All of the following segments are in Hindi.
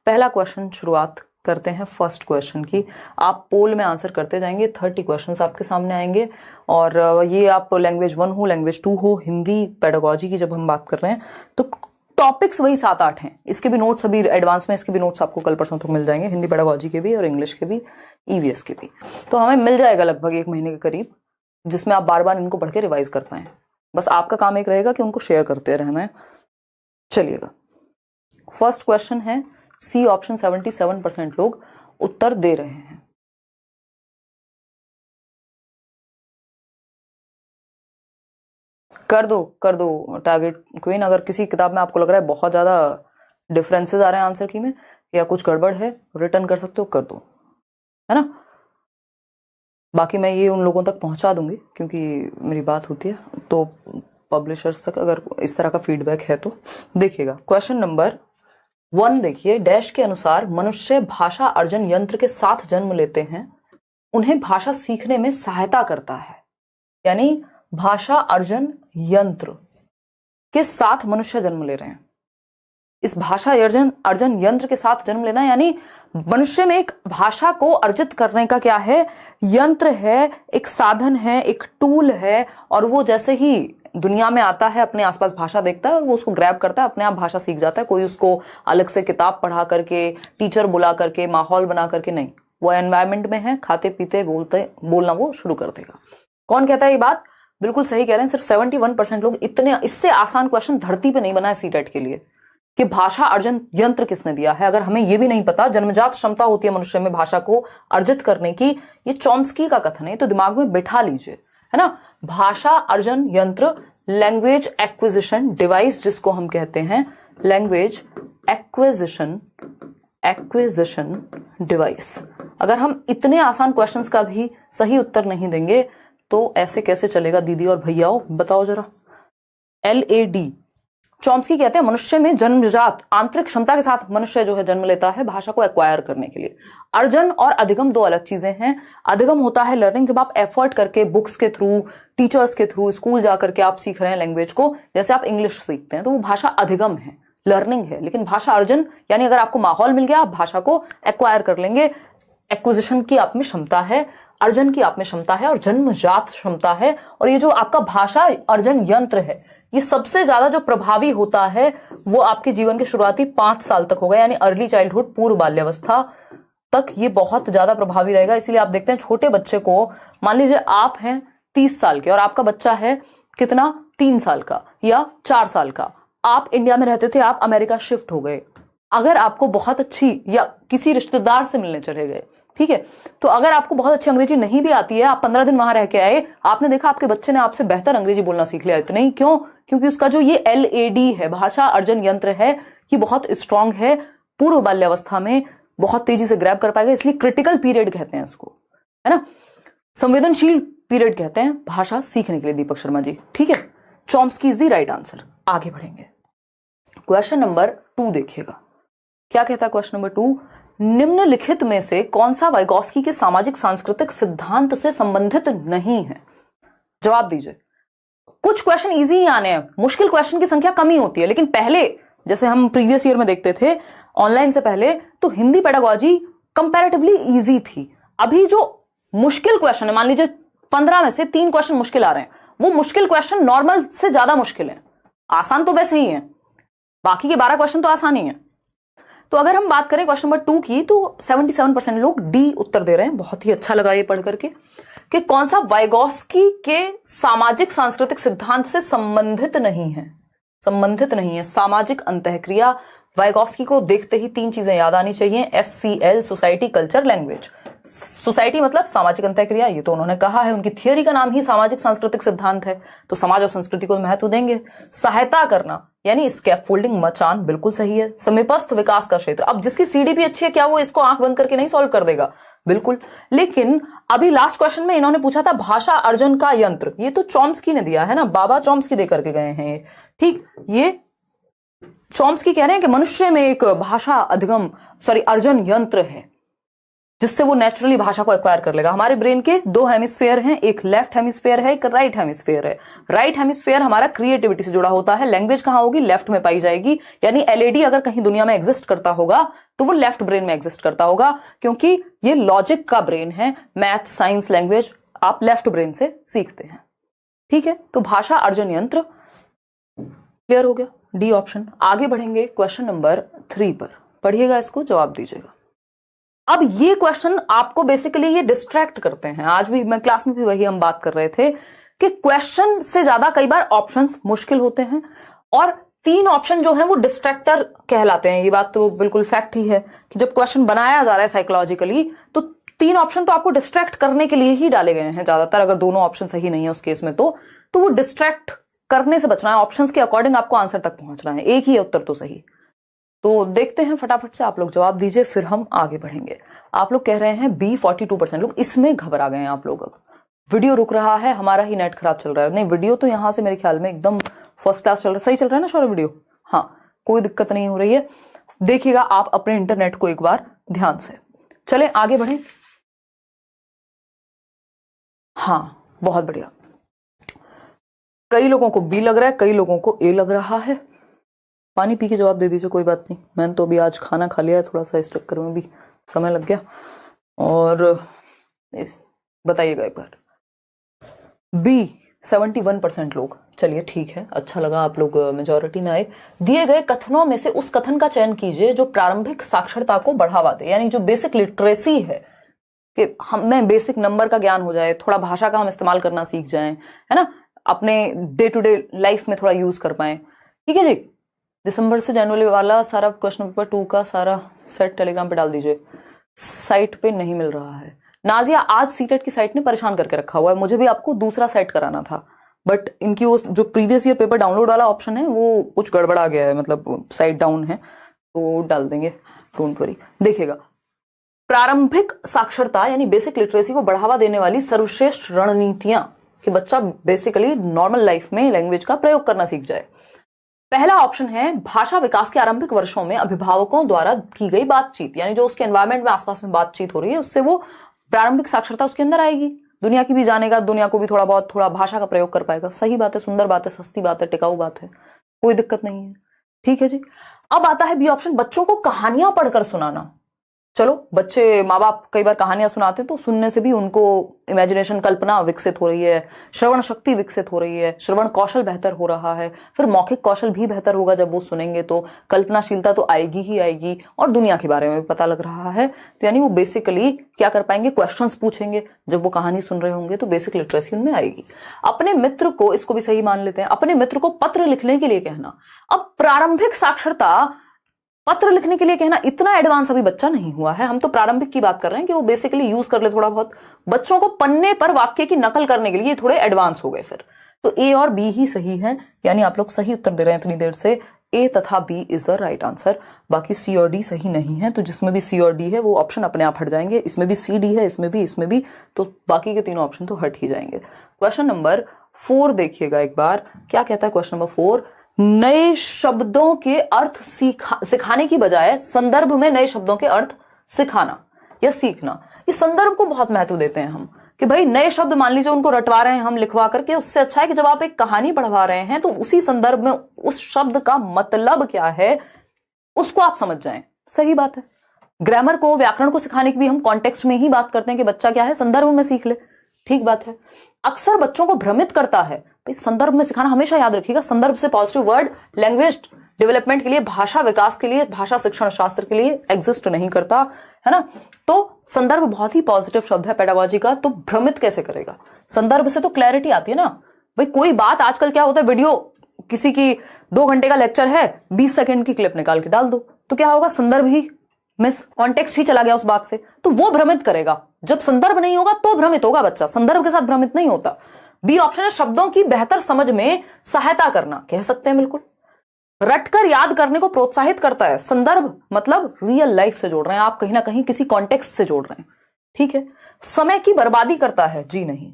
पहला क्वेश्चन शुरुआत करते हैं फर्स्ट क्वेश्चन की। आप पोल में आंसर करते जाएंगे, 30 क्वेश्चंस आपके सामने आएंगे और ये आप लैंग्वेज 1 हो, लैंग्वेज 2 हो, हिंदी पेडागोजी की जब हम बात कर रहे हैं तो टॉपिक्स वही 7-8 हैं। इसके भी नोट्स अभी एडवांस में, इसके भी नोट्स आपको कल परसों तक मिल जाएंगे, हिंदी पेडागोजी के भी और इंग्लिश के भी, ईवीएस के भी। तो हमें मिल जाएगा लगभग 1 महीने के करीब, जिसमें आप बार बार इनको पढ़ के रिवाइज कर पाए। बस आपका काम एक रहेगा कि उनको शेयर करते रहना है। चलिएगा, फर्स्ट क्वेश्चन है सी ऑप्शन। 77% लोग उत्तर दे रहे हैं। कर दो टारगेट क्वीन। अगर किसी किताब में आपको लग रहा है बहुत ज्यादा डिफरेंसेस आ रहे हैं आंसर की में या कुछ गड़बड़ है, रिटर्न कर सकते हो, कर दो, है ना। बाकी मैं ये उन लोगों तक पहुंचा दूंगी क्योंकि मेरी बात होती है, तो पब्लिशर्स तक अगर इस तरह का फीडबैक है तो देखिएगा। क्वेश्चन नंबर 1 देखिए, डैश के अनुसार मनुष्य भाषा अर्जन यंत्र के साथ जन्म लेते हैं, उन्हें भाषा सीखने में सहायता करता है। यानी भाषा अर्जन यंत्र के साथ मनुष्य जन्म ले रहे हैं। इस भाषा अर्जन यंत्र के साथ जन्म लेना यानी मनुष्य में एक भाषा को अर्जित करने का क्या है, यंत्र है, एक साधन है, एक टूल है। और वो जैसे ही दुनिया में आता है, अपने आसपास भाषा देखता है और वो उसको ग्रैब करता है, अपने आप भाषा सीख जाता है। कोई उसको अलग से किताब पढ़ा करके, टीचर बुला करके, माहौल बना करके नहीं, वो एनवायरमेंट में है, खाते पीते बोलना वो शुरू कर देगा। कौन कहता है ये बात? बिल्कुल सही कह रहे हैं। सिर्फ 71% लोग। इतने इससे आसान क्वेश्चन धरती पे नहीं बना है सीटेट के लिए कि भाषा अर्जन यंत्र किसने दिया है। अगर हमें यह भी नहीं पता, जन्मजात क्षमता होती है मनुष्य में भाषा को अर्जित करने की, ये चॉम्स्की का कथन है, तो दिमाग में बिठा लीजिए, है ना। भाषा अर्जन यंत्र, लैंग्वेज एक्विजिशन डिवाइस जिसको हम कहते हैं, लैंग्वेज एक्विजिशन डिवाइस। अगर हम इतने आसान क्वेश्चंस का भी सही उत्तर नहीं देंगे तो ऐसे कैसे चलेगा दीदी और भैयाओ, बताओ जरा। LAD, चॉम्स्की कहते हैं मनुष्य में जन्मजात आंतरिक क्षमता के साथ मनुष्य जो है जन्म लेता है भाषा को एक्वायर करने के लिए। अर्जन और अधिगम 2 अलग चीजें हैं। अधिगम होता है लर्निंग, जब आप एफर्ट करके बुक्स के थ्रू, टीचर्स के थ्रू, स्कूल जाकर के आप सीख रहे हैं लैंग्वेज को, जैसे आप इंग्लिश सीखते हैं, तो वो भाषा अधिगम है, लर्निंग है। लेकिन भाषा अर्जन यानी अगर आपको माहौल मिल गया आप भाषा को एक्वायर कर लेंगे। एक्विजिशन की आप में क्षमता है, अर्जन की आप में क्षमता है और जन्मजात क्षमता है। और ये जो आपका भाषा अर्जन यंत्र है, ये सबसे ज्यादा जो प्रभावी होता है वो आपके जीवन के शुरुआती 5 साल तक होगा, यानी अर्ली चाइल्डहुड, पूर्व बाल्यावस्था तक ये बहुत ज्यादा प्रभावी रहेगा। इसीलिए आप देखते हैं छोटे बच्चे को, मान लीजिए आप हैं 30 साल के और आपका बच्चा है कितना, 3 साल का या 4 साल का। आप इंडिया में रहते थे, आप अमेरिका शिफ्ट हो गए, अगर आपको बहुत अच्छी, या किसी रिश्तेदार से मिलने चले गए, ठीक है, तो अगर आपको बहुत अच्छी अंग्रेजी नहीं भी आती है, आप 15 दिन वहां रह के आए, आपने देखा आपके बच्चे ने आपसे बेहतर अंग्रेजी बोलना सीख लिया। इतना ही क्यों? क्योंकि उसका जो ये LAD है, भाषा अर्जन यंत्र है, ये बहुत स्ट्रांग है, पूर्व बाल्यावस्था में बहुत तेजी से ग्रैब कर पाएगा। इसलिए क्रिटिकल पीरियड कहते हैं इसको, है ना, संवेदनशील पीरियड कहते हैं भाषा सीखने के लिए। दीपक शर्मा जी, ठीक है, Chomsky is the right answer. आगे बढ़ेंगे, क्वेश्चन नंबर 2 देखिएगा, क्या कहता है क्वेश्चन नंबर 2, निम्नलिखित में से कौन सा वाइगॉस्की के सामाजिक सांस्कृतिक सिद्धांत से संबंधित नहीं है? जवाब दीजिए। कुछ क्वेश्चन इजी ही आने हैं, मुश्किल क्वेश्चन की संख्या कम ही होती है। लेकिन पहले जैसे हम प्रीवियस ईयर में देखते थे ऑनलाइन से पहले, तो हिंदी पेडागोजी कंपैरेटिवली इजी थी। अभी जो मुश्किल क्वेश्चन है, मान लीजिए 15 में से 3 क्वेश्चन मुश्किल आ रहे हैं, वो मुश्किल क्वेश्चन नॉर्मल से ज्यादा मुश्किल है। आसान तो वैसे ही है, बाकी के 12 क्वेश्चन तो आसान ही है। तो अगर हम बात करें क्वेश्चन नंबर 2 की, तो 77% लोग डी उत्तर दे रहे हैं। बहुत ही अच्छा लगा ये पढ़ करके कि कौन सा वाइगॉस्की के सामाजिक सांस्कृतिक सिद्धांत से संबंधित नहीं है। संबंधित नहीं है, सामाजिक अंतःक्रिया। वाइगॉस्की को देखते ही 3 चीजें याद आनी चाहिए, SCL, society, culture, language. Society मतलब सामाजिक अंतःक्रिया, ये तो उन्होंने कहा है, उनकी थियोरी का नाम ही सामाजिक सांस्कृतिक सिद्धांत है, तो समाज और संस्कृति को महत्व देंगे। सहायता करना यानी स्कैफोल्डिंग, मचान, बिल्कुल सही है। समीपस्थ विकास का क्षेत्र, अब जिसकी CDP अच्छी है क्या वो इसको आंख बंद करके नहीं सॉल्व कर देगा? बिल्कुल। लेकिन अभी लास्ट क्वेश्चन में इन्होंने पूछा था भाषा अर्जन का यंत्र, ये तो चॉम्स्की ने दिया है ना, बाबा चॉम्स्की दे करके गए हैं ये, ठीक। ये चॉम्स्की कह रहे हैं कि मनुष्य में एक भाषा अर्जन यंत्र है। जिससे वो नेचुरली भाषा को एक्वायर कर लेगा। हमारे ब्रेन के दो हेमिस्फेयर हैं, एक लेफ्ट हेमिस्फेयर है, एक राइट हेमिस्फेयर है। राइट हेमिस्फेयर हमारा क्रिएटिविटी से जुड़ा होता है। लैंग्वेज कहां होगी? लेफ्ट में पाई जाएगी। यानी एलएडी अगर कहीं दुनिया में एग्जिस्ट करता होगा तो वो लेफ्ट ब्रेन में एग्जिस्ट करता होगा, क्योंकि ये लॉजिक का ब्रेन है। मैथ, साइंस, लैंग्वेज आप लेफ्ट ब्रेन से सीखते हैं। ठीक है, तो भाषा अर्जन यंत्र क्लियर हो गया, डी ऑप्शन। आगे बढ़ेंगे क्वेश्चन नंबर 3 पर, पढ़िएगा, इसको जवाब दीजिएगा। अब ये क्वेश्चन आपको बेसिकली ये डिस्ट्रैक्ट करते हैं। आज भी मैं क्लास में भी वही हम बात कर रहे थे कि क्वेश्चन से ज्यादा कई बार ऑप्शंस मुश्किल होते हैं, और 3 ऑप्शन जो हैं वो डिस्ट्रैक्टर कहलाते हैं। ये बात तो बिल्कुल फैक्ट ही है कि जब क्वेश्चन बनाया जा रहा है साइकोलॉजिकली तो 3 ऑप्शन तो आपको डिस्ट्रैक्ट करने के लिए ही डाले गए हैं ज्यादातर। अगर दोनों ऑप्शन सही नहीं है उस केस में तो वो डिस्ट्रैक्ट करने से बचना है। ऑप्शंस के अकॉर्डिंग आपको आंसर तक पहुंचना है, एक ही है उत्तर तो सही। तो देखते हैं फटाफट से, आप लोग जवाब दीजिए फिर हम आगे बढ़ेंगे। आप लोग कह रहे हैं बी 42% लोग, इसमें घबरा गए हैं आप लोग। अब वीडियो रुक रहा है, हमारा ही नेट खराब चल रहा है। नहीं, वीडियो तो यहां से मेरे ख्याल में एकदम फर्स्ट क्लास चल रहा है, सही चल रहा है ना शौर्य वीडियो? हाँ, कोई दिक्कत नहीं हो रही है। देखिएगा आप अपने इंटरनेट को एक बार ध्यान से। चले आगे बढ़े। हाँ, बहुत बढ़िया। कई लोगों को बी लग रहा है, कई लोगों को ए लग रहा है। पानी पी के जवाब दे दीजिए, कोई बात नहीं। मैंने तो अभी आज खाना खा लिया है, थोड़ा सा इस चक्कर में भी समय लग गया। और बताइएगा एक बार। बी 71% लोग। चलिए ठीक है, अच्छा लगा आप लोग मेजॉरिटी में आए। दिए गए कथनों में से उस कथन का चयन कीजिए जो प्रारंभिक साक्षरता को बढ़ावा दे, यानी जो बेसिक लिटरेसी है कि हमें बेसिक नंबर का ज्ञान हो जाए, थोड़ा भाषा का हम इस्तेमाल करना सीख जाएं, है ना, अपने डे टू डे लाइफ में थोड़ा यूज कर पाए। ठीक है जी। दिसंबर से जनवरी वाला सारा क्वेश्चन पेपर 2 का सारा सेट टेलीग्राम पे डाल दीजिए। साइट पे नहीं मिल रहा है। नाजिया, आज सीटेट की साइट ने परेशान करके रखा हुआ है। मुझे भी आपको दूसरा सेट कराना था, बट इनकी वो जो प्रीवियस ईयर पेपर डाउनलोड वाला ऑप्शन है वो कुछ गड़बड़ा गया है, मतलब साइट डाउन है, तो डाल देंगे, डोंट वरी। देखिएगा, प्रारंभिक साक्षरता यानी बेसिक लिटरेसी को बढ़ावा देने वाली सर्वश्रेष्ठ रणनीतियां कि बच्चा बेसिकली नॉर्मल लाइफ में लैंग्वेज का प्रयोग करना सीख जाए। पहला ऑप्शन है भाषा विकास के आरंभिक वर्षों में अभिभावकों द्वारा की गई बातचीत, यानी जो उसके एनवायरमेंट में आसपास में बातचीत हो रही है उससे वो प्रारंभिक साक्षरता उसके अंदर आएगी। दुनिया की भी जानेगा, दुनिया को भी थोड़ा बहुत थोड़ा भाषा का प्रयोग कर पाएगा। सही बात है, सुंदर बात है, सस्ती बात है, टिकाऊ बात है, कोई दिक्कत नहीं है। ठीक है जी। अब आता है बी ऑप्शन, बच्चों को कहानियां पढ़कर सुनाना। चलो, बच्चे माँ बाप कई बार कहानियां सुनाते हैं तो सुनने से भी उनको इमेजिनेशन, कल्पना विकसित हो रही है, श्रवण शक्ति विकसित हो रही है, श्रवण कौशल बेहतर हो रहा है, फिर मौखिक कौशल भी बेहतर होगा। जब वो सुनेंगे तो कल्पनाशीलता तो आएगी ही आएगी, और दुनिया के बारे में भी पता लग रहा है। तो यानी वो बेसिकली क्या कर पाएंगे, क्वेश्चंस पूछेंगे जब वो कहानी सुन रहे होंगे, तो बेसिक लिटरेसी उनमें आएगी। अपने मित्र को, इसको भी सही मान लेते हैं, अपने मित्र को पत्र लिखने के लिए कहना। अब प्रारंभिक साक्षरता, पत्र लिखने के लिए कहना, इतना एडवांस अभी बच्चा नहीं हुआ है। हम तो प्रारंभिक की बात कर रहे हैं कि वो बेसिकली यूज कर ले थोड़ा बहुत। बच्चों को पन्ने पर वाक्य की नकल करने के लिए थोड़े एडवांस हो गए फिर। तो ए और बी ही सही है, यानी आप लोग सही उत्तर दे रहे हैं इतनी देर से। ए तथा B is the right answer. बाकी सी और डी सही नहीं है, तो जिसमें भी सी और डी है वो ऑप्शन अपने आप हट जाएंगे। इसमें भी सी डी है, इसमें भी, तो बाकी के तीनों ऑप्शन तो हट ही जाएंगे। क्वेश्चन नंबर 4 देखिएगा एक बार, क्या कहता है क्वेश्चन नंबर 4। नए शब्दों के अर्थ सिखाने की बजाय संदर्भ में नए शब्दों के अर्थ सिखाना या सीखना। इस संदर्भ को बहुत महत्व देते हैं हम कि भाई नए शब्द मान लीजिए उनको रटवा रहे हैं हम लिखवा करके, उससे अच्छा है कि जब आप एक कहानी पढ़वा रहे हैं तो उसी संदर्भ में उस शब्द का मतलब क्या है उसको आप समझ जाएं। सही बात है। ग्रामर को, व्याकरण को सिखाने की भी हम कॉन्टेक्स्ट में ही बात करते हैं कि बच्चा क्या है, संदर्भ में सीख ले। ठीक बात है। अक्सर बच्चों को भ्रमित करता है, भाई संदर्भ में सिखाना हमेशा याद रखिएगा। संदर्भ से पॉजिटिव वर्ड लैंग्वेज डेवलपमेंट के लिए, भाषा विकास के लिए, भाषा शिक्षण शास्त्र के लिए एग्जिस्ट नहीं करता है ना। तो संदर्भ बहुत ही पॉजिटिव शब्द है पेडागोजी का, तो भ्रमित कैसे करेगा। संदर्भ से तो क्लैरिटी आती है ना। भाई कोई बात, आजकल क्या होता है, वीडियो किसी की 2 घंटे का लेक्चर है, 20 सेकंड की क्लिप निकाल के डाल दो, तो क्या होगा, संदर्भ ही मिस, कॉन्टेक्स्ट ही चला गया उस बात से, तो वो भ्रमित करेगा। जब संदर्भ नहीं होगा तो भ्रमित होगा बच्चा, संदर्भ के साथ भ्रमित नहीं होता। बी ऑप्शन है शब्दों की बेहतर समझ में सहायता करना, कह सकते हैं बिल्कुल। रटकर याद करने को प्रोत्साहित करता है। संदर्भ मतलब रियल लाइफ से जोड़ रहे हैं आप, कहीं ना कहीं किसी कॉन्टेक्स्ट से जोड़ रहे हैं। ठीक है। समय की बर्बादी करता है, जी नहीं।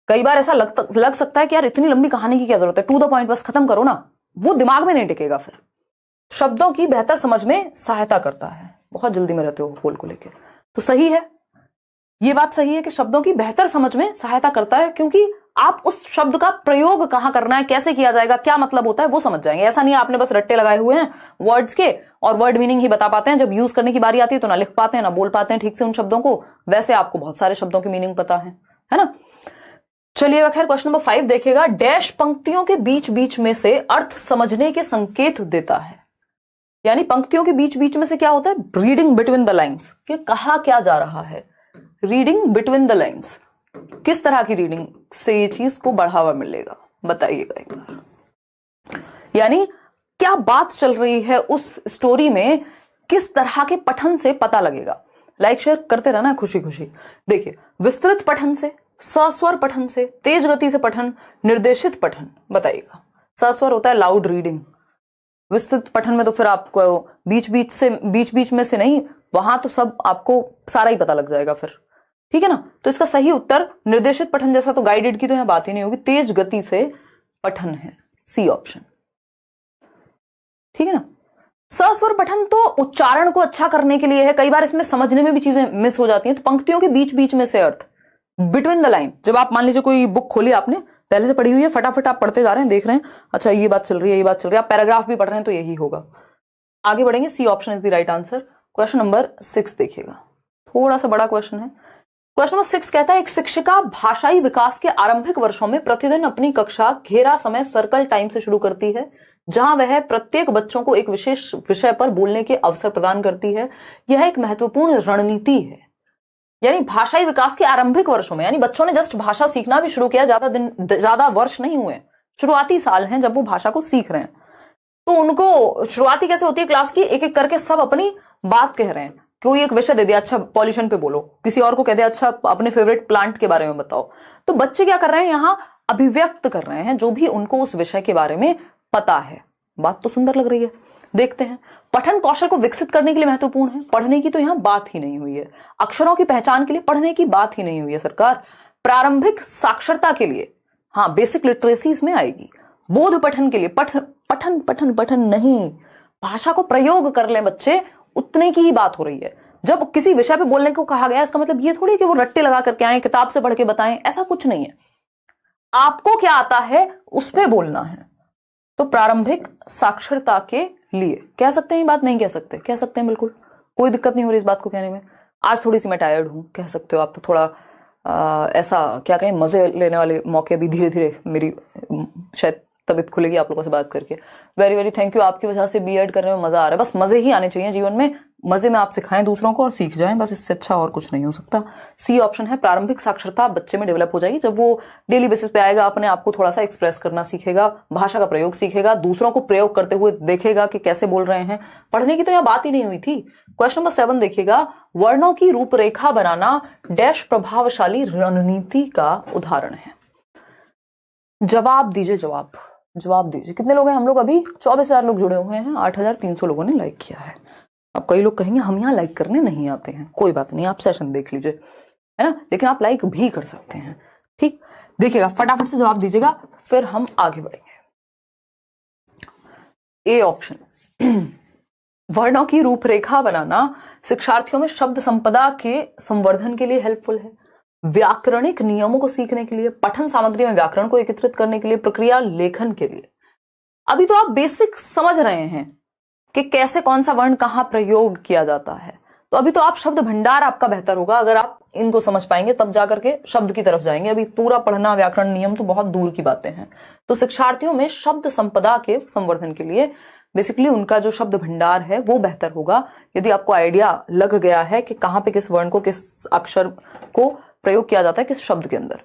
कई बार ऐसा लग सकता है कि यार इतनी लंबी कहानी की क्या जरूरत है, टू द पॉइंट बस खत्म करो ना, वो दिमाग में नहीं टिकेगा फिर। शब्दों की बेहतर समझ में सहायता करता है, बहुत जल्दी में रहते हो बोल को लेकर। तो सही है, ये बात सही है कि शब्दों की बेहतर समझ में सहायता करता है, क्योंकि आप उस शब्द का प्रयोग कहां करना है, कैसे किया जाएगा, क्या मतलब होता है वो समझ जाएंगे। ऐसा नहीं है आपने बस रट्टे लगाए हुए हैं वर्ड्स के और वर्ड मीनिंग ही बता पाते हैं, जब यूज करने की बारी आती है तो ना लिख पाते हैं ना बोल पाते हैं ठीक से उन शब्दों को। वैसे आपको बहुत सारे शब्दों की मीनिंग पता है ना। चलिएगा, खैर क्वेश्चन नंबर 5 देखिएगा। डैश पंक्तियों के बीच बीच में से अर्थ समझने के संकेत देता है। यानी पंक्तियों के बीच बीच में से क्या होता है, रीडिंग बिटवीन द लाइन्स, कि कहा क्या जा रहा है, रीडिंग बिटवीन द लाइन्स। किस तरह की रीडिंग से ये चीज को बढ़ावा मिलेगा, बताइएगा एक बार। यानी क्या बात चल रही है उस स्टोरी में, किस तरह के पठन से पता लगेगा। लाइक शेयर करते रहना खुशी खुशी। देखिए, विस्तृत पठन से, सस्वर पठन से, तेज गति से पठन, निर्देशित पठन, बताइएगा। सस्वर होता है लाउड रीडिंग, विस्तृत पठन में तो फिर आपको बीच बीच में से नहीं, वहां तो सब आपको सारा ही पता लग जाएगा फिर, ठीक है ना। तो इसका सही उत्तर निर्देशित पठन जैसा तो गाइडेड की तो यहां बात ही नहीं होगी, तेज गति से पठन है, सी ऑप्शन, ठीक है ना। सस्वर पठन तो उच्चारण को अच्छा करने के लिए है, कई बार इसमें समझने में भी चीजें मिस हो जाती हैं। तो पंक्तियों के बीच बीच में से अर्थ, बिटवीन द लाइन, जब आप मान लीजिए कोई बुक खोली आपने पहले से पढ़ी हुई है, फटाफट आप पढ़ते जा रहे हैं, देख रहे हैं अच्छा ये बात चल रही है, ये बात चल रही है, आप पैराग्राफ भी पढ़ रहे हैं तो यही होगा। आगे बढ़ेंगे, C option is the right answer. Question number 6 देखिएगा, थोड़ा सा बड़ा क्वेश्चन है। क्वेश्चन नंबर 6 कहता है, एक शिक्षिका भाषाई विकास के आरंभिक वर्षों में प्रतिदिन अपनी कक्षा घेरा समय सर्कल टाइम से शुरू करती है, जहां वह प्रत्येक बच्चों को एक विशेष विषय पर बोलने के अवसर प्रदान करती है। यह एक महत्वपूर्ण रणनीति है। यानी भाषाई विकास के आरंभिक वर्षों में, यानी बच्चों ने जस्ट भाषा सीखना भी शुरू किया, ज्यादा वर्ष नहीं हुए, शुरुआती साल हैं जब वो भाषा को सीख रहे हैं, तो उनको शुरुआती कैसे होती है क्लास की, एक एक करके सब अपनी बात कह रहे हैं। कोई एक विषय दे दिया, अच्छा पॉल्यूशन पे बोलो, किसी और को कह दिया अच्छा अपने फेवरेट प्लांट के बारे में बताओ। तो बच्चे क्या कर रहे हैं, यहां अभिव्यक्त कर रहे हैं जो भी उनको उस विषय के बारे में पता है। बात तो सुंदर लग रही है, देखते हैं। पठन कौशल को विकसित करने के लिए महत्वपूर्ण है, पढ़ने की तो यहां बात ही नहीं हुई है। अक्षरों की पहचान के लिए पढ़ने की बात ही नहीं हुई है सरकार। प्रारंभिक साक्षरता के लिए, हाँ बेसिक लिटरेसी इसमें आएगी। बोध पठन के लिए पठन पठन पठन नहीं, भाषा को प्रयोग कर ले बच्चे, उतने की ही बात हो रही है। जब किसी विषय पे बोलने को कहा गया, इसका मतलब ये थोड़ी कि वो रट्टे लगा करके आए, किताब से पढ़ के बताएं, ऐसा कुछ नहीं है। आपको क्या आता है उस पे बोलना है। तो प्रारंभिक साक्षरता के लिए कह सकते हैं, ये बात नहीं कह सकते, कह सकते हैं बिल्कुल, कोई दिक्कत नहीं हो रही इस बात को कहने में। आज थोड़ी सी मैं टायर्ड हूं, कह सकते हो आप, तो थोड़ा ऐसा क्या कहें, मजे लेने वाले मौके भी धीरे धीरे मेरी शायद तबीयत खुलेगी आप लोगों से बात करके। वेरी वेरी थैंक यू, आपकी वजह से बीएड करने में मजा आ रहा है। बस मजे ही आने चाहिए जीवन में, मजे में आप सिखाएं दूसरों को और सीख जाएं, बस इससे अच्छा और कुछ नहीं हो सकता। सी ऑप्शन है, प्रारंभिक साक्षरता बच्चे में डेवलप हो जाएगी जब वो डेली बेसिस पे आएगा, अपने आप को थोड़ा सा एक्सप्रेस करना सीखेगा, भाषा का प्रयोग सीखेगा, दूसरों को प्रयोग करते हुए देखेगा कि कैसे बोल रहे हैं। पढ़ने की तो यहाँ बात ही नहीं हुई थी। क्वेश्चन नंबर 7 देखिएगा, वर्णों की रूपरेखा बनाना डैश प्रभावशाली रणनीति का उदाहरण है। जवाब दीजिए, जवाब दीजिए। कितने लोग हैं हम लोग, अभी 24,000 लोग जुड़े हुए हैं, 8,300 लोगों ने लाइक किया है। अब कई लोग कहेंगे हम यहाँ लाइक करने नहीं आते हैं, कोई बात नहीं, आप सेशन देख लीजिए, है ना, लेकिन आप लाइक भी कर सकते हैं। ठीक, देखिएगा फटाफट से जवाब दीजिएगा, फिर हम आगे बढ़ेंगे। ए ऑप्शन, वर्णों की रूपरेखा बनाना शिक्षार्थियों में शब्द संपदा के संवर्धन के लिए हेल्पफुल है, व्याकरणिक नियमों को सीखने के लिए, पठन सामग्री में व्याकरण को एकत्रित करने के लिए, प्रक्रिया लेखन के लिए। अभी तो आप बेसिक समझ रहे हैं कि कैसे कौन सा वर्ण कहां प्रयोग किया जाता है, तो अभी तो आप शब्द भंडार आपका बेहतर होगा अगर आप इनको समझ पाएंगे, तब जाकर के शब्द की तरफ जाएंगे। अभी पूरा पढ़ना व्याकरण नियम तो बहुत दूर की बातें हैं। तो शिक्षार्थियों में शब्द संपदा के संवर्धन के लिए बेसिकली उनका जो शब्द भंडार है वो बेहतर होगा, यदि आपको आइडिया लग गया है कि कहां पे किस वर्ण को, किस अक्षर को प्रयोग किया जाता है किस शब्द के अंदर।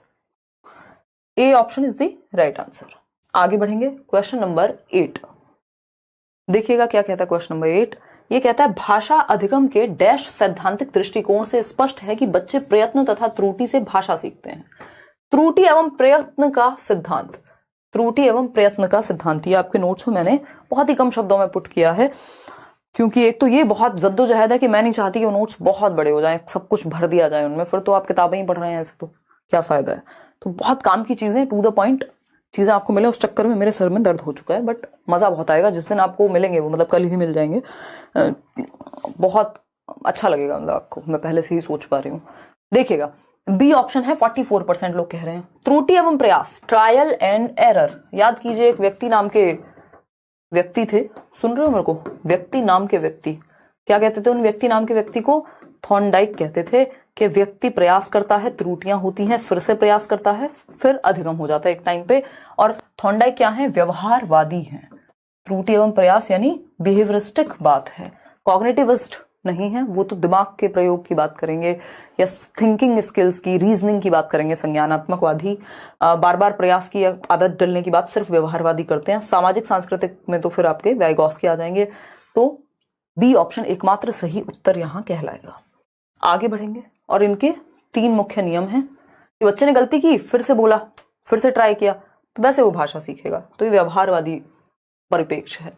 A option is the right answer. आगे बढ़ेंगे, क्वेश्चन नंबर 8 देखिएगा क्या कहता है। क्वेश्चन नंबर 8 ये कहता है, भाषा अधिगम के डैश सैद्धांतिक दृष्टिकोण से स्पष्ट है कि बच्चे प्रयत्न तथा त्रुटि से भाषा सीखते हैं। त्रुटि एवं प्रयत्न का सिद्धांत, त्रुटि एवं प्रयत्न का सिद्धांत, ये आपके नोट्स में मैंने बहुत ही कम शब्दों में पुट किया है, क्योंकि एक तो ये बहुत जद्दोजहद है कि मैं नहीं चाहती कि वो नोट्स बहुत बड़े हो जाएं, सब कुछ भर दिया जाए उनमें, फिर तो आप किताबें ही पढ़ रहे हैं, ऐसे तो क्या फायदा है। तो बहुत काम की चीजें, टू द पॉइंट चीजें आपको मिले, उस चक्कर में मेरे सर में दर्द हो चुका है। बट मजा बहुत आएगा जिस दिन आपको मिलेंगे वो, मतलब कल ही मिल जाएंगे। बहुत अच्छा लगेगा, मतलब आपको मैं पहले से ही सोच पा रही हूँ। देखिएगा बी ऑप्शन है, 44% लोग कह रहे हैं। त्रुटि एवं प्रयास, ट्रायल एंड एरर। याद कीजिए एक व्यक्ति नाम के व्यक्ति थे, सुन रहे हो मेरे को, व्यक्ति नाम के व्यक्ति, क्या कहते थे उन व्यक्ति नाम के व्यक्ति को? थॉर्नडाइक कहते थे कि व्यक्ति प्रयास करता है, त्रुटियां होती हैं, फिर से प्रयास करता है, फिर अधिगम हो जाता है एक टाइम पे। और थॉर्नडाइक क्या है? व्यवहारवादी हैं। त्रुटि एवं प्रयास यानी बिहेवियरिस्टिक बात है, कॉग्निटिविस्ट नहीं है, वो तो दिमाग के प्रयोग की बात करेंगे या थिंकिंग स्किल्स की, रीजनिंग की बात करेंगे। संज्ञानात्मकवादी बार बार प्रयास की आदत डलने की बात सिर्फ व्यवहारवादी करते हैं। सामाजिक सांस्कृतिक में तो फिर आपके वाइगॉस्की आ जाएंगे। तो बी ऑप्शन एकमात्र सही उत्तर यहां कहलाएगा। आगे बढ़ेंगे और इनके 3 मुख्य नियम हैं कि बच्चे ने गलती की, फिर से बोला, फिर से ट्राई किया, तो वैसे वो भाषा सीखेगा। तो ये व्यवहारवादी परिप्रेक्ष्य है।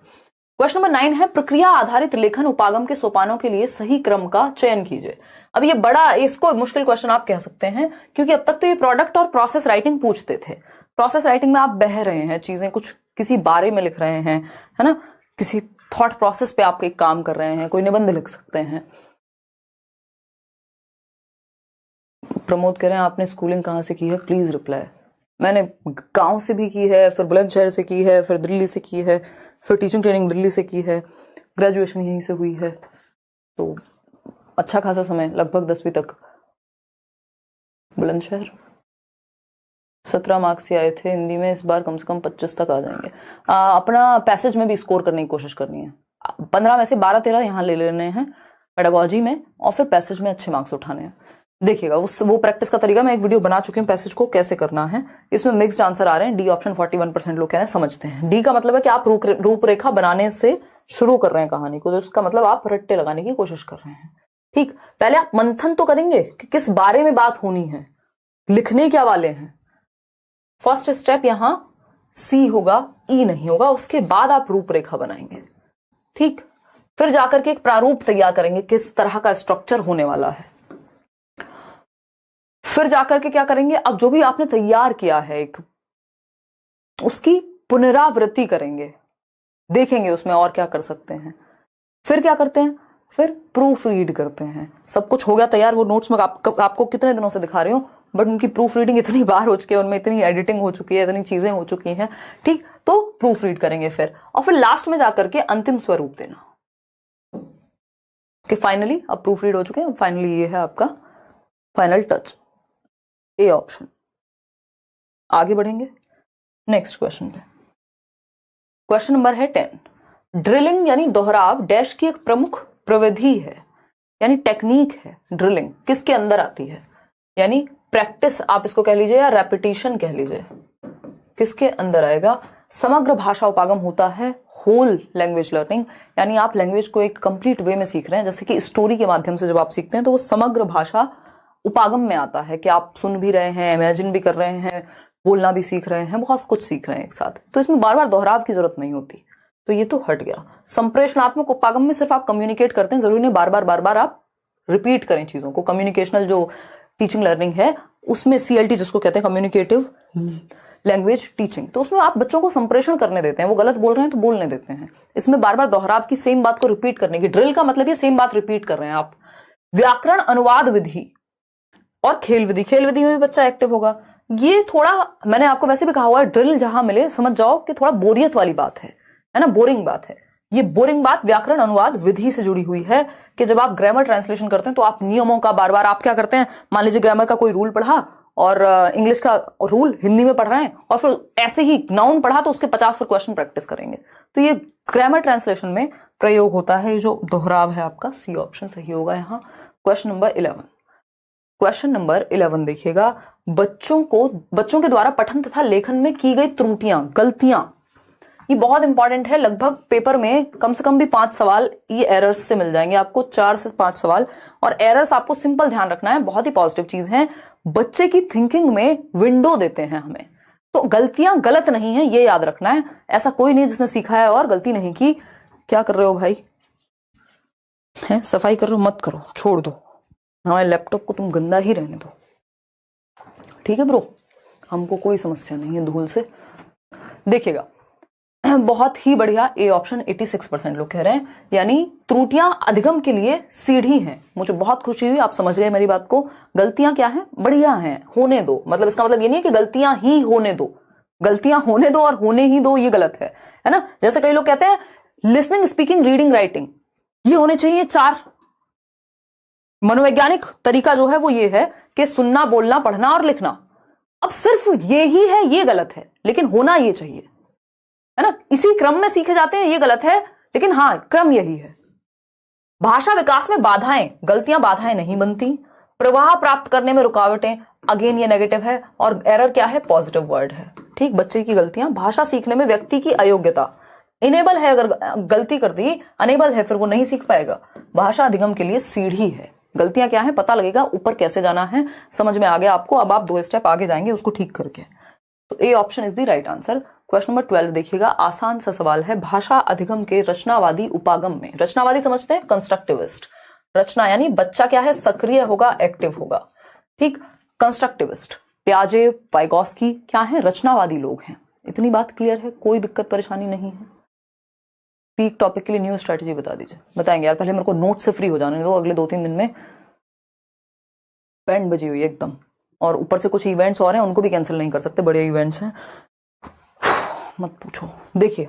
क्वेश्चन नंबर 9 है, प्रक्रिया आधारित लेखन उपागम के सोपानों के लिए सही क्रम का चयन कीजिए। अब ये बड़ा, इसको मुश्किल क्वेश्चन आप कह सकते हैं, क्योंकि अब तक तो ये प्रोडक्ट और प्रोसेस राइटिंग पूछते थे। प्रोसेस राइटिंग में आप बह रहे हैं, चीजें कुछ किसी बारे में लिख रहे हैं, है ना, किसी थॉट प्रोसेस पे आप एक काम कर रहे हैं, कोई निबंध लिख सकते हैं। प्रमोद कह रहे हैं आपने स्कूलिंग कहाँ से की है, प्लीज रिप्लाई। मैंने गांव से भी की है, फिर बुलंदशहर से की है, फिर दिल्ली से की है, फिर टीचिंग ट्रेनिंग दिल्ली से की है, ग्रेजुएशन यहीं से हुई है, तो अच्छा खासा समय, लगभग 10वीं तक बुलंदशहर। 17 मार्क्स से आए थे हिंदी में, इस बार कम से कम 25 तक आ जाएंगे। अपना पैसेज में भी स्कोर करने की कोशिश करनी है। 15 में से 12-13 यहाँ ले लेने हैं पेडागोजी में, और फिर पैसेज में अच्छे मार्क्स उठाने हैं। देखिएगा वो प्रैक्टिस का तरीका मैं एक वीडियो बना चुकी हूँ, पैसेज को कैसे करना है। इसमें मिक्स्ड आंसर आ रहे हैं। डी ऑप्शन 41% लोग कह रहे हैं, समझते हैं। डी का मतलब है कि आप रूपरेखा बनाने से शुरू कर रहे हैं कहानी को, तो उसका मतलब आप रट्टे लगाने की कोशिश कर रहे हैं। ठीक, पहले आप मंथन तो करेंगे कि किस बारे में बात होनी है, लिखने क्या वाले हैं। फर्स्ट स्टेप यहां सी होगा, ई नहीं होगा। उसके बाद आप रूपरेखा बनाएंगे। ठीक, फिर जाकर के एक प्रारूप तैयार करेंगे, किस तरह का स्ट्रक्चर होने वाला है। फिर जाकर के क्या करेंगे, अब जो भी आपने तैयार किया है एक, उसकी पुनरावृत्ति करेंगे, देखेंगे उसमें और क्या कर सकते हैं। फिर क्या करते हैं, फिर प्रूफ रीड करते हैं। सब कुछ हो गया तैयार, वो नोट्स में आपको कितने दिनों से दिखा रही हूं, बट उनकी प्रूफ रीडिंग इतनी बार हो चुकी है, उनमें इतनी एडिटिंग हो चुकी है, इतनी चीजें हो चुकी हैं। ठीक, तो प्रूफ रीड करेंगे फिर, और फिर लास्ट में जाकर के अंतिम स्वरूप देना कि फाइनली अब प्रूफ रीड हो चुके हैं, फाइनली ये है आपका फाइनल टच, ए ऑप्शन। आगे बढ़ेंगे नेक्स्ट क्वेश्चन पे। क्वेश्चन नंबर है 10। ड्रिलिंग यानी दोहराव डैश की एक प्रमुख प्रविधि है, यानी टेक्निक है। ड्रिलिंग किसके अंदर आती है, यानी प्रैक्टिस आप इसको कह लीजिए या रेपिटेशन कह लीजिए, किसके अंदर आएगा। समग्र भाषा उपागम होता है, होल लैंग्वेज लर्निंग, यानी आप लैंग्वेज को एक कंप्लीट वे में सीख रहे हैं। जैसे कि स्टोरी के माध्यम से जब आप सीखते हैं तो वो समग्र भाषा उपागम में आता है कि आप सुन भी रहे हैं, इमेजिन भी कर रहे हैं, बोलना भी सीख रहे हैं, बहुत कुछ सीख रहे हैं एक साथ। तो इसमें बार बार दोहराव की जरूरत नहीं होती, तो ये तो हट गया। संप्रेषणात्मक उपागम में सिर्फ आप कम्युनिकेट करते हैं, जरूरी नहीं बार बार आप रिपीट करें चीजों को। कम्युनिकेशनल जो टीचिंग लर्निंग है उसमें CLT जिसको कहते हैं कम्युनिकेटिव लैंग्वेज टीचिंग, तो उसमें आप बच्चों को संप्रेषण करने देते हैं, वो गलत बोल रहे हैं तो बोलने देते हैं। इसमें बार बार दोहराव की, सेम बात को रिपीट करने की, ड्रिल का मतलब ये सेम बात रिपीट कर रहे हैं आप। व्याकरण अनुवाद विधि और खेल विधि, खेल विधि में भी बच्चा एक्टिव होगा। ये थोड़ा मैंने आपको वैसे भी कहा हुआ है, ड्रिल जहां मिले समझ जाओ कि थोड़ा बोरियत वाली बात है ना, बोरिंग बात है। ये बोरिंग बात व्याकरण अनुवाद विधि से जुड़ी हुई है कि जब आप ग्रामर ट्रांसलेशन करते हैं तो आप नियमों का बार बार आप क्या करते हैं, मान लीजिए ग्रामर का कोई रूल पढ़ा और इंग्लिश का रूल हिंदी में पढ़ रहे हैं, और फिर ऐसे ही नाउन पढ़ा तो उसके 50 फिर क्वेश्चन प्रैक्टिस करेंगे। तो ये ग्रामर ट्रांसलेशन में प्रयोग होता है, जो दोहराव है आपका, सी ऑप्शन सही होगा यहाँ। Question number 11। क्वेश्चन नंबर 11 देखिएगा, बच्चों के द्वारा पठन तथा लेखन में की गई त्रुटियां, गलतियां, ये बहुत इंपॉर्टेंट है। लगभग पेपर में कम से कम भी 5 सवाल ये एरर्स से मिल जाएंगे आपको, 4 से 5 सवाल। और एरर्स आपको सिंपल ध्यान रखना है, बहुत ही पॉजिटिव चीज है। बच्चे की थिंकिंग में विंडो देते हैं हमें, तो गलतियां गलत नहीं है, ये याद रखना है। ऐसा कोई नहीं जिसने सीखा है और गलती नहीं की। क्या कर रहे हो भाई, है सफाई कर रहे हो, मत करो, छोड़ दो, हमारे लैपटॉप को तुम गंदा ही रहने दो, ठीक है ब्रो, हमको कोई समस्या नहीं है धूल से। देखिएगा बहुत ही बढ़िया, ए ऑप्शन 86% लोग कह रहे हैं, यानी त्रुटियां अधिगम के लिए सीढ़ी हैं। मुझे बहुत खुशी हुई, आप समझ गए मेरी बात को। गलतियां क्या हैं? बढ़िया हैं, होने दो। मतलब इसका मतलब ये नहीं है कि गलतियां ही होने दो, गलतियां होने दो और होने ही दो, ये गलत है ना। जैसे कई लोग कहते हैं लिसनिंग, स्पीकिंग, रीडिंग, राइटिंग ये होने चाहिए 4। मनोवैज्ञानिक तरीका जो है वो ये है कि सुनना, बोलना, पढ़ना और लिखना। अब सिर्फ ये ही है, ये गलत है, लेकिन होना ये चाहिए, है ना। इसी क्रम में सीखे जाते हैं, ये गलत है, लेकिन हाँ क्रम यही है। भाषा विकास में बाधाएं, गलतियां बाधाएं नहीं बनती। प्रवाह प्राप्त करने में रुकावटें, अगेन ये नेगेटिव है, और एरर क्या है? पॉजिटिव वर्ड है। ठीक, बच्चे की गलतियां। भाषा सीखने में व्यक्ति की अयोग्यता, इनेबल है, अगर गलती कर दी, अनेबल है, फिर वो नहीं सीख पाएगा। भाषा अधिगम के लिए सीढ़ी है। गलतियां क्या है? पता लगेगा ऊपर कैसे जाना है, समझ में आ गया आपको। अब आप 2 स्टेप आगे जाएंगे उसको ठीक करके। तो A option is the right answer. Question number 12 देखिएगा, आसान सा सवाल है। भाषा अधिगम के रचनावादी उपागम में, रचनावादी समझते हैं, कंस्ट्रक्टिविस्ट। रचना यानी बच्चा क्या है? सक्रिय होगा, एक्टिव होगा। ठीक, कंस्ट्रक्टिविस्ट प्याजे, वाइगोस्की क्या है? रचनावादी लोग हैं। इतनी बात क्लियर है, कोई दिक्कत परेशानी नहीं है। पीक टॉपिक के लिए न्यू स्ट्रेटेजी बता दीजिए। बताएंगे यार, पहले मेरे को नोट से फ्री हो जाने दो। अगले 2-3 दिन में बैंड बजी हुई है एकदम, और ऊपर से कुछ इवेंट्स और हैं, उनको भी कैंसिल नहीं कर सकते, बड़े इवेंट्स हैं, मत पूछो। देखिए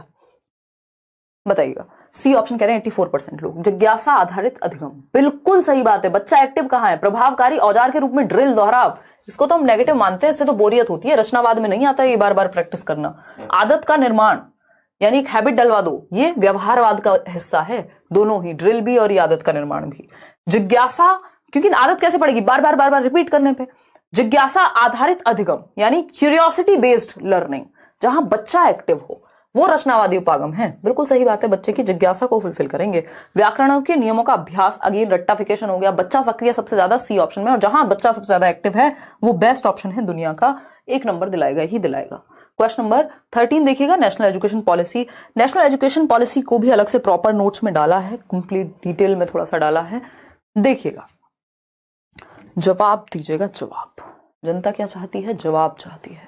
बताइएगा, सी ऑप्शन कह रहे हैं 84% लोग। जिज्ञासा आधारित अधिगम, बिल्कुल सही बात है। बच्चा एक्टिव कहाँ है? प्रभावकारी औजार के रूप में ड्रिल, दोहराव, इसको तो हम नेगेटिव मानते हैं, इससे तो बोरियत होती है। रचनावाद में नहीं आता है ये बार बार प्रैक्टिस करना। आदत का निर्माण यानी एक हैबिट डलवा दो, ये व्यवहारवाद का हिस्सा है। दोनों ही, ड्रिल भी और ये आदत का निर्माण भी। जिज्ञासा, क्योंकि आदत कैसे पड़ेगी? बार बार रिपीट करने पे। जिज्ञासा आधारित अधिगम यानी क्यूरियोसिटी बेस्ड लर्निंग, जहां बच्चा एक्टिव हो, वो रचनावादी उपागम है। बिल्कुल सही बात है, बच्चे की जिज्ञासा को फुलफिल करेंगे। व्याकरण के नियमों का अभ्यास, अगेन रट्टाफिकेशन हो गया। बच्चा सक्रिय सबसे ज्यादा सी ऑप्शन में, और जहां बच्चा सबसे ज्यादा एक्टिव है वो बेस्ट ऑप्शन है दुनिया का, 1 नंबर दिलाएगा ही दिलाएगा। क्वेश्चन नंबर 13 देखिएगा, national education policy. National education policy को भी अलग से प्रॉपर नोट्स में डाला है, कंप्लीट डिटेल में थोड़ा सा डाला है। देखिएगा, जवाब दीजिएगा। जवाब, जनता क्या चाहती है? जवाब चाहती है।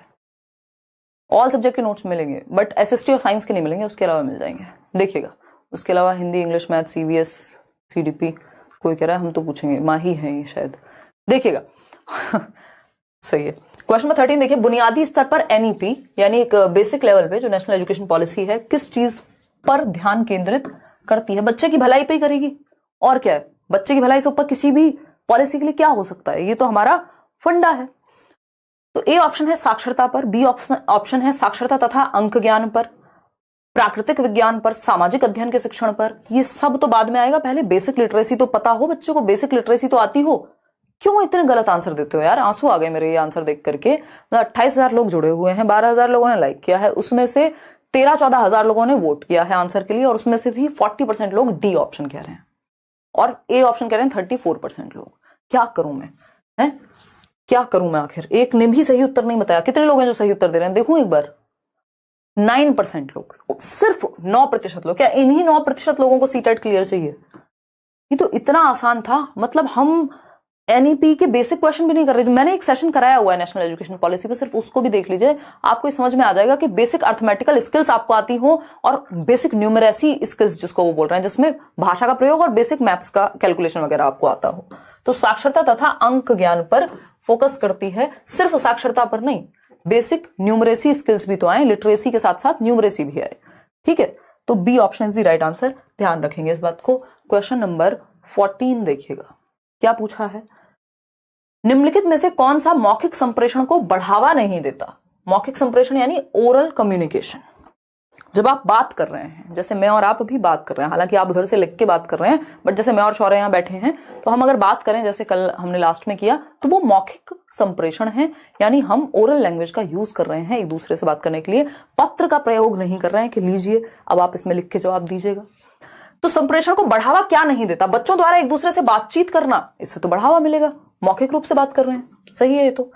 ऑल सब्जेक्ट के नोट्स मिलेंगे, बट एसएसटी और साइंस के नहीं मिलेंगे, उसके अलावा मिल जाएंगे। देखिएगा, उसके अलावा Hindi, English, math, CVS, CDP, कोई कह रहा है हम तो पूछेंगे, माही है ये शायद। देखिएगा सही है। क्वेश्चन नंबर 13 देखिए, बुनियादी स्तर पर एनईपी यानी एक बेसिक लेवल पे जो नेशनल एजुकेशन पॉलिसी है, किस चीज पर ध्यान केंद्रित करती है? बच्चे की भलाई पे ही करेगी, और क्या है? बच्चे की भलाई से ऊपर किसी भी पॉलिसी के लिए क्या हो सकता है? ये तो हमारा फंडा है। तो ए ऑप्शन है साक्षरता पर, बी ऑप्शन है साक्षरता तथा अंक ज्ञान पर, प्राकृतिक विज्ञान पर, सामाजिक अध्ययन के शिक्षण पर। ये सब तो बाद में आएगा, पहले बेसिक लिटरेसी तो पता हो बच्चों को, बेसिक लिटरेसी तो आती हो। क्यों इतने गलत आंसर देते हो यार? आंसू आ गए मेरे ये आंसर देख करके। 28,000 लोग जुड़े हुए हैं, 12,000 लोगों ने लाइक किया है, उसमें से 13-14,000 लोगों ने वोट किया है आंसर के लिए, और उसमें से भी 40% लोग डी ऑप्शन कह रहे हैं, और ए ऑप्शन कह रहे हैं 34% लोग। क्या करूं मैं, है क्या करूं मैं? आखिर एक ने भी सही उत्तर नहीं बताया। कितने लोग हैं जो सही उत्तर दे रहे हैं? देखूं एक बार, 9% लोग, सिर्फ 9% लोग। क्या इन्हीं 9% लोगों को सीटेट क्लियर चाहिए? ये तो इतना आसान था। मतलब हम एनईपी के बेसिक क्वेश्चन भी नहीं कर रहे। मैंने एक सेशन कराया हुआ है नेशनल एजुकेशन पॉलिसी पे, सिर्फ उसको भी देख लीजिए, आपको समझ में आ जाएगा कि बेसिक अर्थमेटिकल स्किल्स आपको आती हो, और बेसिक न्यूमरेसी स्किल्स जिसको वो बोल रहे हैं, जिसमें भाषा का प्रयोग और बेसिक मैथ्स का कैलकुलेशन वगैरह आपको आता हो। तो साक्षरता तथा अंक ज्ञान पर फोकस करती है, सिर्फ साक्षरता पर नहीं, बेसिक न्यूमरेसी स्किल्स भी तो आए, लिटरेसी के साथ साथ न्यूमरेसी भी आए। ठीक है, तो B option is the right answer, ध्यान रखेंगे इस बात को। क्वेश्चन नंबर 14 देखिएगा, क्या पूछा है? निम्नलिखित में से कौन सा मौखिक संप्रेषण को बढ़ावा नहीं देता? मौखिक संप्रेषण यानी ओरल कम्युनिकेशन। जब आप बात कर रहे हैं, जैसे मैं और आप अभी बात कर रहे हैं, हालांकि आप उधर से लिख के बात कर रहे हैं, बट जैसे मैं और शौर्य यहाँ बैठे हैं, तो हम अगर बात करें जैसे कल हमने लास्ट में किया, तो वो मौखिक संप्रेषण है, यानी हम ओरल लैंग्वेज का यूज कर रहे हैं एक दूसरे से बात करने के लिए। पत्र का प्रयोग नहीं कर रहे हैं कि लीजिए अब आप इसमें लिख के जवाब दीजिएगा। तो संप्रेषण को बढ़ावा क्या नहीं देता? बच्चों द्वारा एक दूसरे से बातचीत करना, इससे तो बढ़ावा मिलेगा, मौखिक रूप से बात कर रहे हैं, सही है ये तो।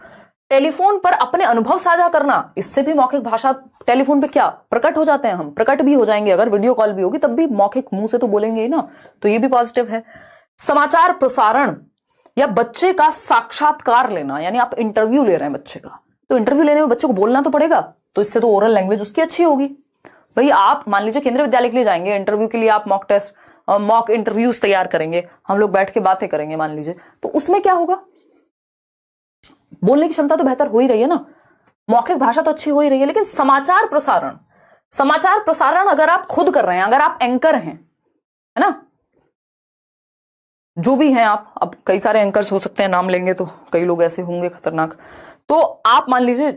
टेलीफोन पर अपने अनुभव साझा करना, इससे भी मौखिक भाषा, टेलीफोन पे क्या प्रकट हो जाते हैं हम, प्रकट भी हो जाएंगे, अगर वीडियो कॉल भी होगी तब भी मौखिक मुंह से तो बोलेंगे ही ना, तो ये भी पॉजिटिव है। समाचार प्रसारण या बच्चे का साक्षात्कार लेना, यानी आप इंटरव्यू ले रहे हैं बच्चे का, तो इंटरव्यू लेने में बच्चे को बोलना तो पड़ेगा, तो इससे तो ओरल लैंग्वेज उसकी अच्छी होगी। भाई आप मान लीजिए केंद्रीय विद्यालय के लिए जाएंगे इंटरव्यू के लिए, आप मॉक इंटरव्यूज तैयार करेंगे, हम लोग बैठ के बातें करेंगे मान लीजिए, तो उसमें क्या होगा, बोलने की क्षमता तो बेहतर हो ही रही है ना, मौखिक भाषा तो अच्छी हो ही रही है, लेकिन समाचार प्रसारण अगर आप खुद कर रहे हैं, अगर आप एंकर हैं, है ना, जो भी हैं आप, अब कई सारे एंकर्स हो सकते हैं, नाम लेंगे तो कई लोग ऐसे होंगे खतरनाक, तो आप मान लीजिए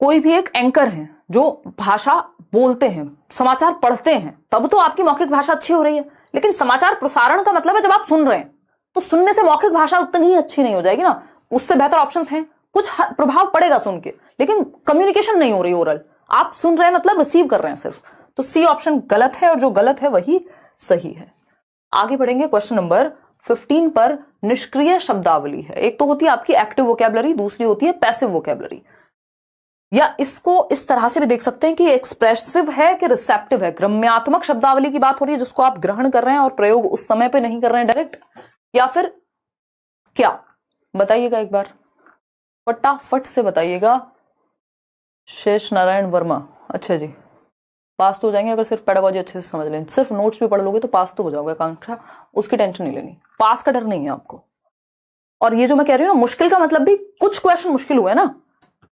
कोई भी एक एंकर हैं जो भाषा बोलते हैं, समाचार पढ़ते हैं, तब तो आपकी मौखिक भाषा अच्छी हो रही है, लेकिन समाचार प्रसारण का मतलब है जब आप सुन रहे हैं, तो सुनने से मौखिक भाषा उतनी ही अच्छी नहीं हो जाएगी ना, उससे बेहतर ऑप्शंस हैं, कुछ प्रभाव पड़ेगा सुन के, लेकिन कम्युनिकेशन नहीं हो रही ओरल, आप सुन रहे हैं मतलब रिसीव कर रहे हैं सिर्फ, तो सी ऑप्शन गलत है, और जो गलत है वही सही है। आगे बढ़ेंगे, क्वेश्चन नंबर 15 पर निष्क्रिय शब्दावली है। एक तो होती है आपकी एक्टिव वोकैबुलरी, दूसरी होती है पैसिव वोकैबुलरी, या इसको इस तरह से भी देख सकते हैं कि एक्सप्रेसिव है कि रिसेप्टिव है। ग्रम्यात्मक शब्दावली की बात हो रही है जिसको आप ग्रहण कर रहे हैं और प्रयोग उस समय पे नहीं कर रहे हैं डायरेक्ट, या फिर क्या, बताइएगा एक बार, फटाफट से बताइएगा। शेष नारायण वर्मा, अच्छा जी, पास तो हो जाएंगे अगर सिर्फ पेडागोजी अच्छे से समझ लें, सिर्फ नोट्स भी पढ़ लोगे तो पास तो हो जाओगे आकांक्षा, उसकी टेंशन नहीं लेनी, पास का डर नहीं है आपको। और ये जो मैं कह रही हूँ ना मुश्किल का मतलब भी, कुछ क्वेश्चन मुश्किल हुए ना,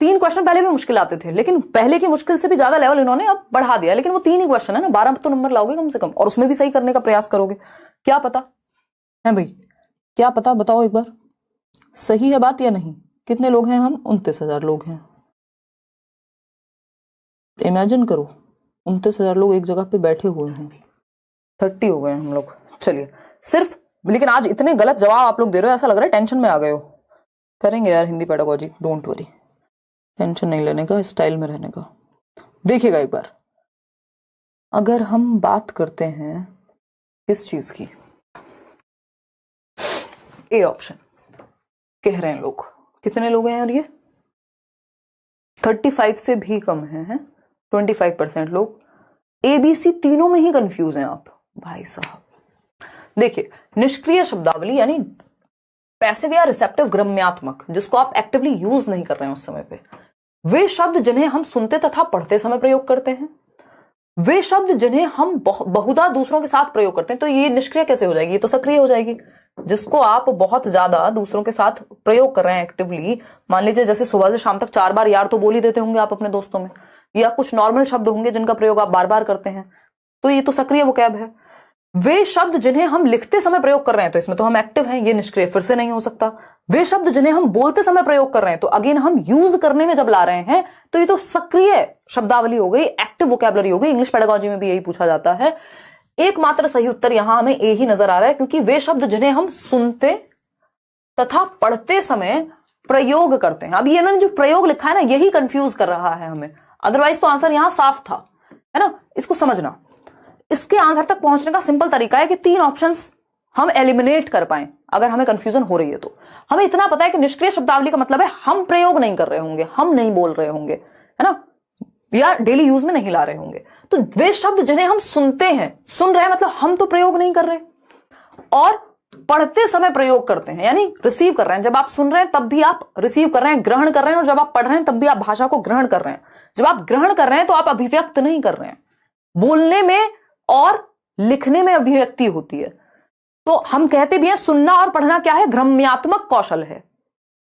3 क्वेश्चन पहले भी मुश्किल आते थे, लेकिन पहले की मुश्किल से भी ज्यादा लेवल इन्होंने अब बढ़ा दिया, लेकिन वो 3 ही क्वेश्चन है ना, 12 तो नंबर लाओगे कम से कम, और उसमें भी सही करने का प्रयास करोगे, क्या पता है भाई, क्या पता, बताओ एक बार, सही है बात या नहीं। कितने लोग हैं हम, 29,000 लोग हैं, इमेजिन करो 29,000 लोग एक जगह पे बैठे हुए हैं, 30 हो गए हम लोग, चलिए सिर्फ, लेकिन आज इतने गलत जवाब आप लोग दे रहे हो, ऐसा लग रहा है टेंशन में आ गए हो। करेंगे यार Hindi pedagogy, don't worry, tension नहीं लेने का, स्टाइल में रहने का। देखिएगा एक बार, अगर हम बात करते हैं किस चीज की, ए ऑप्शन कह रहे हैं लोग, कितने लोग हैं यार ये, 35 से भी कम है 25% लोग, ABC तीनों में ही कंफ्यूज हैं आप भाई साहब। देखिए निष्क्रिय शब्दावली यानी पैसिव या रिसेप्टिव ग्रम्यात्मक, जिसको आप एक्टिवली यूज नहीं कर रहे हैं उस समय पे, वे शब्द जिन्हें हम सुनते तथा पढ़ते समय प्रयोग करते हैं, वे शब्द जिन्हें हम बहुधा दूसरों के साथ प्रयोग करते हैं, तो ये निष्क्रिय कैसे हो जाएगी, ये तो सक्रिय हो जाएगी। जिसको आप बहुत ज्यादा दूसरों के साथ प्रयोग कर रहे हैं एक्टिवली, मान लीजिए जैसे सुबह से शाम तक 4 बार यार तो बोल ही देते होंगे आप अपने दोस्तों में, या कुछ नॉर्मल शब्द होंगे जिनका प्रयोग आप बार बार करते हैं, तो ये तो सक्रिय वोकैब है। वे शब्द जिन्हें हम लिखते समय प्रयोग कर रहे हैं, तो इसमें तो हम एक्टिव हैं, ये निष्क्रिय फिर से नहीं हो सकता। वे शब्द जिन्हें हम बोलते समय प्रयोग कर रहे हैं, तो अगेन हम यूज करने में जब ला रहे हैं, तो ये तो सक्रिय शब्दावली हो गई, एक्टिव वोकैबुलरी हो गई। इंग्लिश पेडागोजी में भी यही पूछा जाता है। एकमात्र सही उत्तर यहां हमें ए ही नजर आ रहा है, क्योंकि वे शब्द जिन्हें हम सुनते तथा पढ़ते समय प्रयोग करते हैं, अब ये ना जो प्रयोग लिखा है ना, यही कंफ्यूज कर रहा है हमें, अदरवाइज तो आंसर यहां साफ था, है ना, इसको समझना। इसके आंसर तक पहुंचने का सिंपल तरीका है कि 3 ऑप्शंस हम एलिमिनेट कर पाए, अगर हमें कंफ्यूजन हो रही है तो। हमें इतना पता है कि निष्क्रिय शब्दावली का मतलब है हम प्रयोग नहीं कर रहे होंगे, हम नहीं बोल रहे होंगे, है ना, या डेली यूज में नहीं ला रहे होंगे। तो वे शब्द जिन्हें हम सुनते हैं, सुन रहे हैं मतलब हम तो प्रयोग नहीं कर रहे, और पढ़ते समय प्रयोग करते हैं यानी रिसीव कर रहे हैं। जब आप सुन रहे हैं तब भी आप रिसीव कर रहे हैं, ग्रहण कर रहे हैं, और जब आप पढ़ रहे हैं तब भी आप भाषा को ग्रहण कर रहे हैं। जब आप ग्रहण कर रहे हैं तो आप अभिव्यक्त नहीं कर रहे हैं, बोलने में और लिखने में अभिव्यक्ति होती है। तो हम कहते भी हैं सुनना और पढ़ना क्या है, ग्रम्यात्मक कौशल है,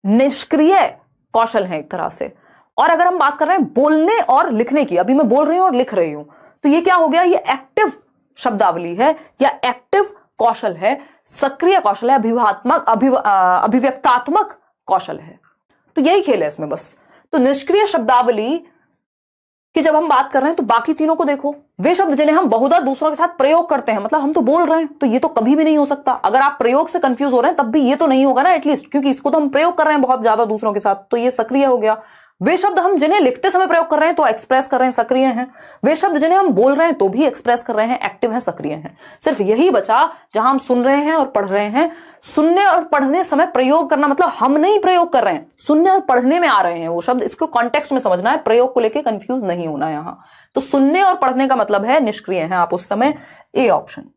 निष्क्रिय कौशल है एक तरह से। और अगर हम बात कर रहे हैं बोलने और लिखने की, अभी मैं बोल रही हूं और लिख रही हूं, तो ये क्या हो गया, ये एक्टिव शब्दावली है या एक्टिव कौशल है, सक्रिय कौशल है, अभिव्यक्तात्मक कौशल है। तो यही खेल है इसमें बस। तो निष्क्रिय शब्दावली कि जब हम बात कर रहे हैं तो बाकी तीनों को देखो, वे शब्द जिन्हें हम बहुधा दूसरों के साथ प्रयोग करते हैं, मतलब हम तो बोल रहे हैं, तो ये तो कभी भी नहीं हो सकता। अगर आप प्रयोग से कंफ्यूज हो रहे हैं तब भी ये तो नहीं होगा ना एटलीस्ट, क्योंकि इसको तो हम प्रयोग कर रहे हैं बहुत ज्यादा दूसरों के साथ, तो ये सक्रिय हो गया। वे शब्द हम जिन्हें लिखते समय प्रयोग कर रहे हैं तो एक्सप्रेस कर रहे हैं, सक्रिय हैं। वे शब्द जिन्हें हम बोल रहे हैं तो भी एक्सप्रेस कर रहे हैं, एक्टिव हैं, सक्रिय हैं। सिर्फ यही बचा जहां हम सुन रहे हैं और पढ़ रहे हैं। सुनने और पढ़ने समय प्रयोग करना मतलब हम नहीं प्रयोग कर रहे हैं, सुनने और पढ़ने में आ रहे हैं वो शब्द, इसको कॉन्टेक्स्ट में समझना है, प्रयोग को लेकर कंफ्यूज नहीं होना यहां। तो सुनने और पढ़ने का मतलब है निष्क्रिय है आप उस समय, ए ऑप्शन।